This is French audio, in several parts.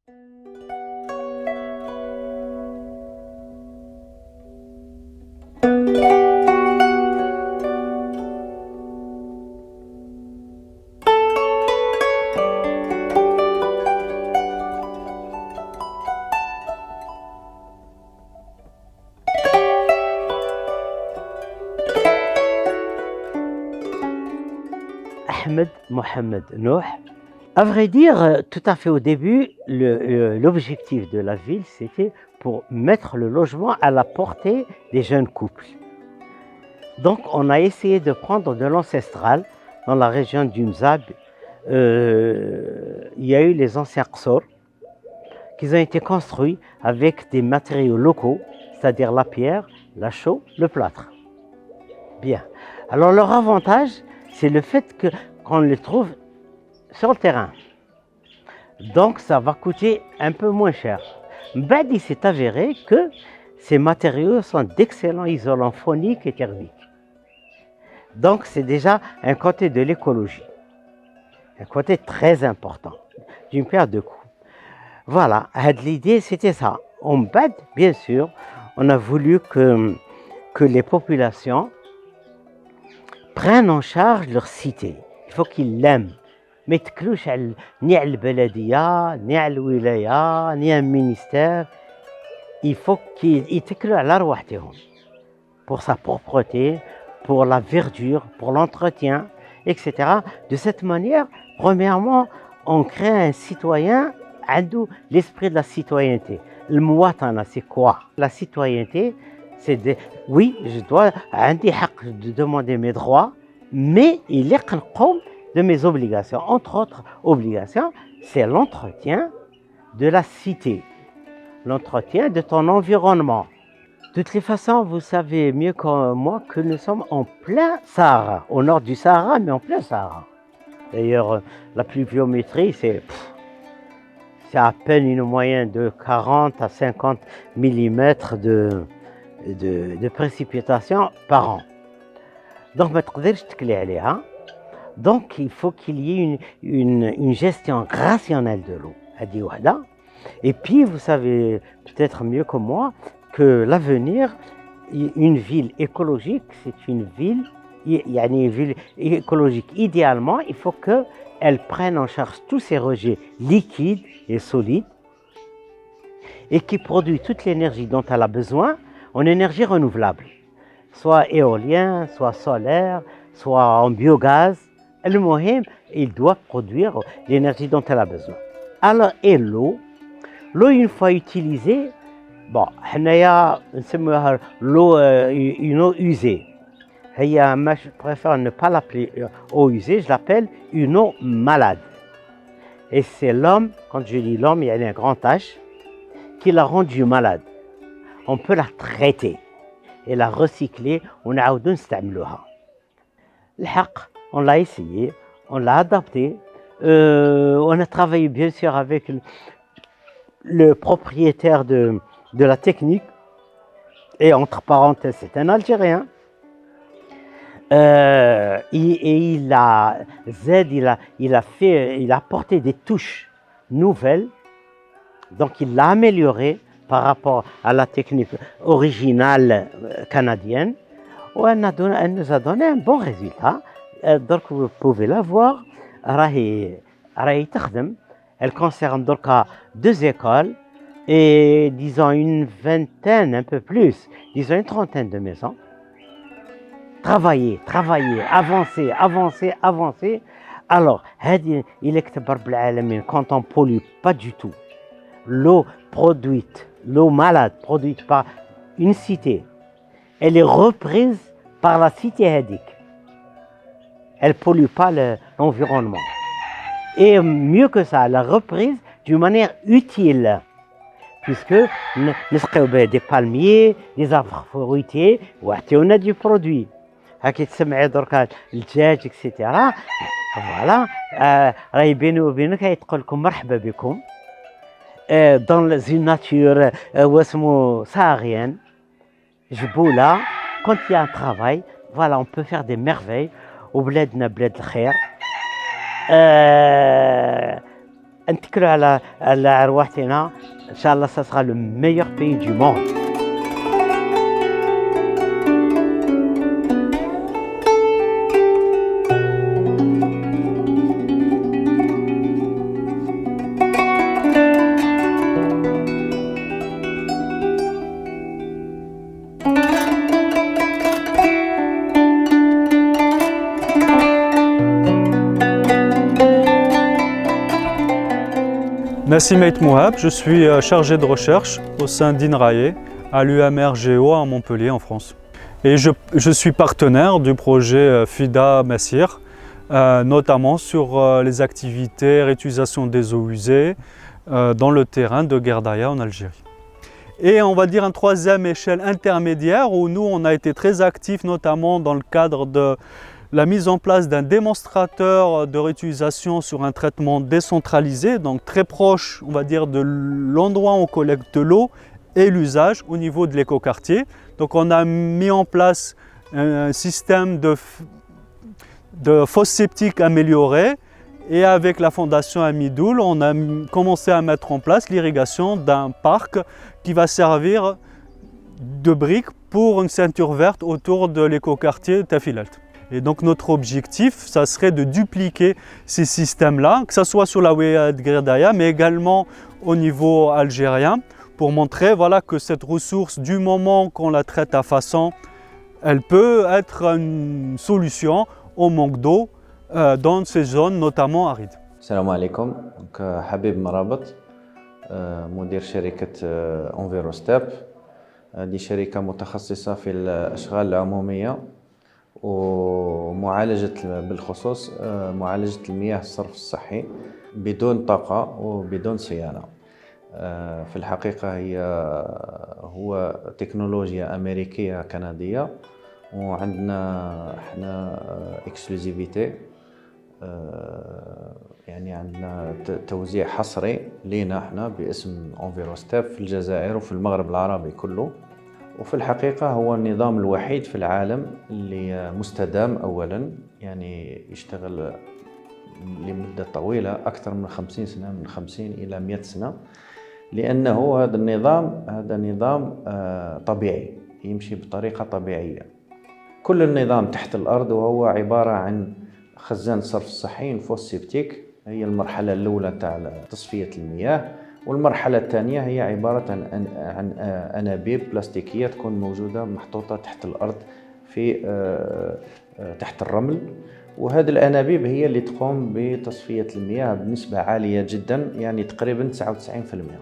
Ahmed Mohamed Nouh. À vrai dire, tout à fait au début, l'objectif de la ville, c'était pour mettre le logement à la portée des jeunes couples. Donc, on a essayé de prendre de l'ancestral dans la région du Mzab. Il y a eu les anciens qsor qui ont été construits avec des matériaux locaux, c'est-à-dire la pierre, la chaux, le plâtre. Bien. Alors, leur avantage, c'est le fait qu'on les trouve sur le terrain. Donc, ça va coûter un peu moins cher. Mais il s'est avéré que ces matériaux sont d'excellents isolants phoniques et thermiques. Donc, c'est déjà un côté de l'écologie. Un côté très important, d'une paire de coups. Voilà, l'idée, c'était ça. Bien sûr, on a voulu que les populations prennent en charge leur cité. Il faut qu'ils l'aiment. ما يتكلوش ni على البلدية ni على الولاية ni un ministère. Il faut qu'ils يتكلوا على رواحتهم pour sa propreté, pour la verdure, pour l'entretien, etc. De cette manière, premièrement, on crée un citoyen عنده l'esprit de la citoyenneté. المواطنة, c'est quoi? La citoyenneté, c'est oui, je dois عندي حق de demander mes droits, mais il est نقوم de mes obligations. Entre autres obligations, c'est l'entretien de la cité, l'entretien de ton environnement. De toutes les façons, vous savez mieux que moi que nous sommes en plein Sahara, au nord du Sahara, mais en plein Sahara. D'ailleurs, la pluviométrie, c'est à peine une moyenne de 40 à 50 mm de précipitations par an. Donc, ما تقدرش تكلي عليها. Donc, il faut qu'il y ait une gestion rationnelle de l'eau. Et puis, vous savez peut-être mieux que moi que l'avenir, une ville écologique, c'est une ville écologique. Idéalement, il faut qu'elle prenne en charge tous ces rejets liquides et solides et qui produit toute l'énergie dont elle a besoin en énergie renouvelable, soit éolien, soit solaire, soit en biogaz. Le mohim, il doit produire l'énergie dont elle a besoin. Alors, et l'eau, une fois utilisée, bon, l'eau, une eau usée. Je préfère ne pas l'appeler eau usée, je l'appelle une eau malade. Et c'est l'homme, quand je dis l'homme, il y a un grand H, qui l'a rendue malade. On peut la traiter et la recycler, on a on l'a essayé, on l'a adapté, on a travaillé bien sûr avec le propriétaire de la technique, et entre parenthèses, c'est un Algérien. Et il a apporté des touches nouvelles, donc il l'a amélioré par rapport à la technique originale canadienne, et elle nous a donné un bon résultat. Donc vous pouvez la voir, elle concerne donc 2 écoles et disons une vingtaine, un peu plus, disons une trentaine de maisons. Travailler, avancer. Alors, quand on pollue pas du tout, l'eau malade produite par une cité, elle est reprise par la cité hédique. Elle ne pollue pas l'environnement. Et mieux que ça, la reprise d'une manière utile, puisque nous des palmiers, des arbres fruitiers, on a du produit. etc. Voilà. Dans une nature saharienne, Jboula, quand il y a un travail, voilà, on peut faire des merveilles. وبلادنا بلاد الخير نتكلوا على أرواحنا إن شاء الله ça sera le meilleur pays du monde. Nassim Ait Mouhab, je suis chargé de recherche au sein d'INRAE à l'UMR Géo à Montpellier en France. Et je suis partenaire du projet FIDA Massir, notamment sur les activités réutilisation des eaux usées dans le terrain de Guerdaya en Algérie. Et on va dire une troisième échelle intermédiaire où nous on a été très actifs notamment dans le cadre de la mise en place d'un démonstrateur de réutilisation sur un traitement décentralisé, donc très proche, on va dire, de l'endroit où on collecte de l'eau et l'usage au niveau de l'écoquartier. Donc on a mis en place un système de fosse septique amélioré et avec la fondation Amidoul, on a commencé à mettre en place l'irrigation d'un parc qui va servir de brique pour une ceinture verte autour de l'écoquartier Tafilalt. Et donc notre objectif, ça serait de dupliquer ces systèmes-là, que ce soit sur la Ouéa de Guerdaya, mais également au niveau algérien, pour montrer voilà, que cette ressource, du moment qu'on la traite à façon, elle peut être une solution au manque d'eau dans ces zones, notamment arides. Salam alaikum, Habib Marabat, مدير شركة Envirostep. هذه شركة متخصصة في الأشغال العمومية ومعالجة بالخصوص معالجة المياه الصرف الصحي بدون طاقة وبدون صيانة. في الحقيقة هو تكنولوجيا أمريكية كندية وعندنا احنا اكسكلوزيفيتي، يعني عندنا توزيع حصري لينا احنا باسم Envirostep في الجزائر وفي المغرب العربي كله. وفي الحقيقة هو النظام الوحيد في العالم اللي مستدام أولاً، يعني يشتغل لمدة طويلة أكثر من 50 سنة، من 50 إلى 100 سنة، لأنه هذا نظام طبيعي يمشي بطريقة طبيعية. كل النظام تحت الأرض وهو عبارة عن خزان صرف صحي فوس سيبتيك، هي المرحلة الأولى تاع تصفية المياه، والمرحلة الثانية هي عبارة عن أنابيب بلاستيكية تكون موجودة محطوطة تحت الأرض تحت الرمل، وهذه الأنابيب هي اللي تقوم بتصفية المياه بنسبة عالية جدا، يعني تقريبا 99%.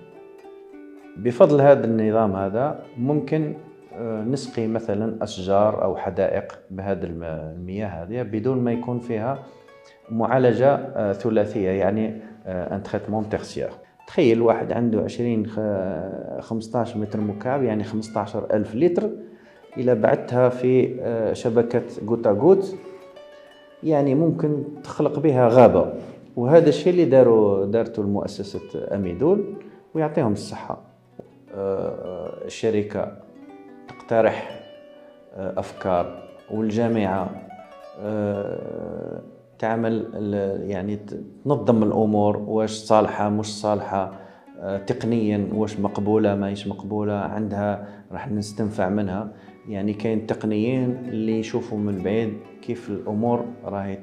بفضل هذا النظام هذا ممكن نسقي مثلا أشجار أو حدائق بهذه المياه هذه بدون ما يكون فيها معالجة ثلاثية، يعني ان تريتمون تيرسيير. تخيل واحد عنده 15 متر مكعب، يعني 15,000 لتر، إلى بعتها في شبكة غوتا غوت يعني ممكن تخلق بها غابة. وهذا الشيء اللي دارته المؤسسة أميدول، ويعطيهم الصحة. الشركة تقترح أفكار والجامعة تعمل، يعني تنظم الأمور، واش صالحة مش صالحة تقنيا، واش مقبولة ماهيش مقبولة، عندها راح نستنفع منها. يعني كاين تقنيين اللي يشوفوا من بعيد كيف الأمور راهي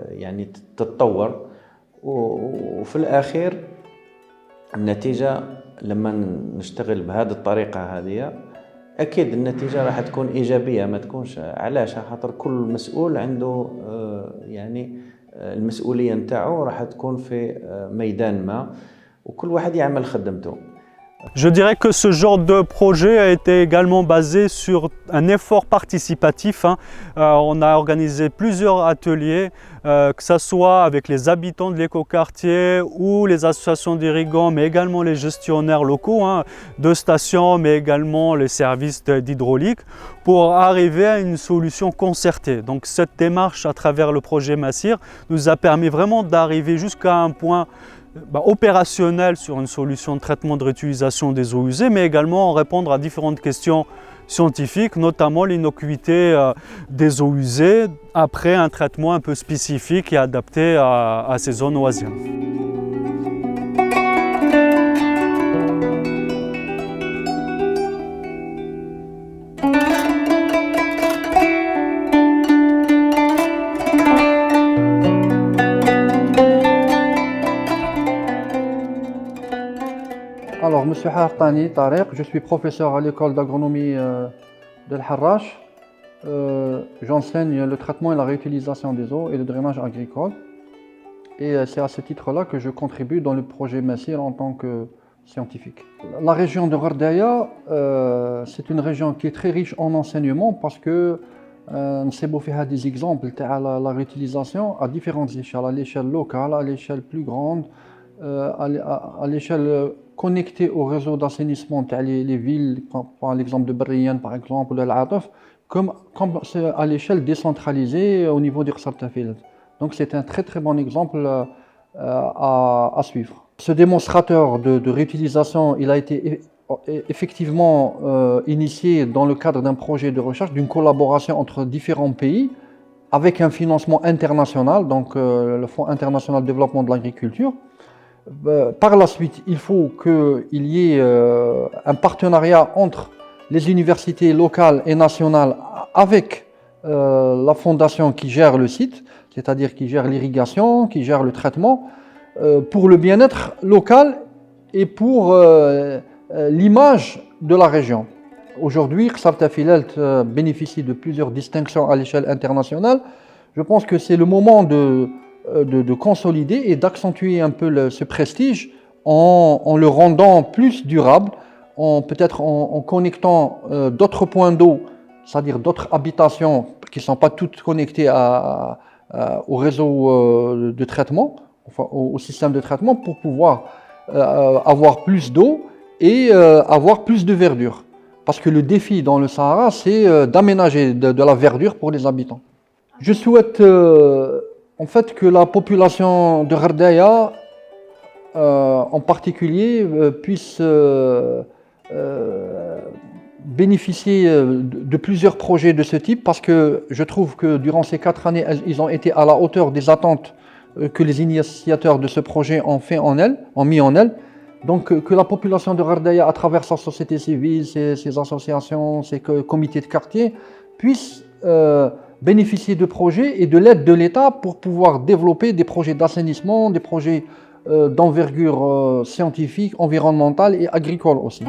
يعني تتطور، وفي الأخير النتيجة لما نشتغل بهذه الطريقة هذه أكيد النتيجة راح تكون إيجابية، ما تكونش. علاش؟ خاطر كل مسؤول عنده يعني المسؤولية نتاعو راح تكون في ميدان ما، وكل واحد يعمل خدمته. Je dirais que ce genre de projet a été également basé sur un effort participatif. On a organisé plusieurs ateliers, que ce soit avec les habitants de l'écoquartier ou les associations d'irrigants, mais également les gestionnaires locaux de stations, mais également les services d'hydraulique, pour arriver à une solution concertée. Donc cette démarche à travers le projet Massir nous a permis vraiment d'arriver jusqu'à un point opérationnel sur une solution de traitement de réutilisation des eaux usées, mais également répondre à différentes questions scientifiques, notamment l'innocuité des eaux usées après un traitement un peu spécifique et adapté à ces zones oasiennes. Alors, Monsieur Hartani Tariq, je suis professeur à l'école d'agronomie de Harrach. J'enseigne le traitement et la réutilisation des eaux et le drainage agricole. Et c'est à ce titre-là que je contribue dans le projet Messir en tant que scientifique. La région de Gherdaya, c'est une région qui est très riche en enseignement parce que nous avons fait des exemples de la réutilisation à différentes échelles, à l'échelle locale, à l'échelle plus grande, à l'échelle connectée au réseau d'assainissement, les villes, par l'exemple de Berriyan par exemple, ou de l'Ataf, comme à l'échelle décentralisée au niveau du Ksar Tafilet. Donc c'est un très très bon exemple à suivre. Ce démonstrateur de réutilisation, il a été effectivement initié dans le cadre d'un projet de recherche, d'une collaboration entre différents pays, avec un financement international, donc le Fonds international de développement de l'agriculture. Par la suite, il faut qu'il y ait un partenariat entre les universités locales et nationales avec la fondation qui gère le site, c'est-à-dire qui gère l'irrigation, qui gère le traitement, pour le bien-être local et pour l'image de la région. Aujourd'hui, Ksar Tafilalt bénéficie de plusieurs distinctions à l'échelle internationale. Je pense que c'est le moment de consolider et d'accentuer un peu ce prestige en le rendant plus durable, peut-être en connectant d'autres points d'eau, c'est-à-dire d'autres habitations qui ne sont pas toutes connectées au réseau de traitement, enfin au système de traitement, pour pouvoir avoir plus d'eau et avoir plus de verdure. Parce que le défi dans le Sahara, c'est d'aménager de la verdure pour les habitants. Je souhaite en fait que la population de Gherdaya, en particulier, puisse bénéficier de plusieurs projets de ce type, parce que je trouve que durant ces 4 années, ils ont été à la hauteur des attentes que les initiateurs de ce projet ont mis en elle. Donc que la population de Gherdaya, à travers sa société civile, ses associations, ses comités de quartier, puisse bénéficier de projets et de l'aide de l'État pour pouvoir développer des projets d'assainissement, des projets d'envergure scientifique, environnementale et agricole aussi.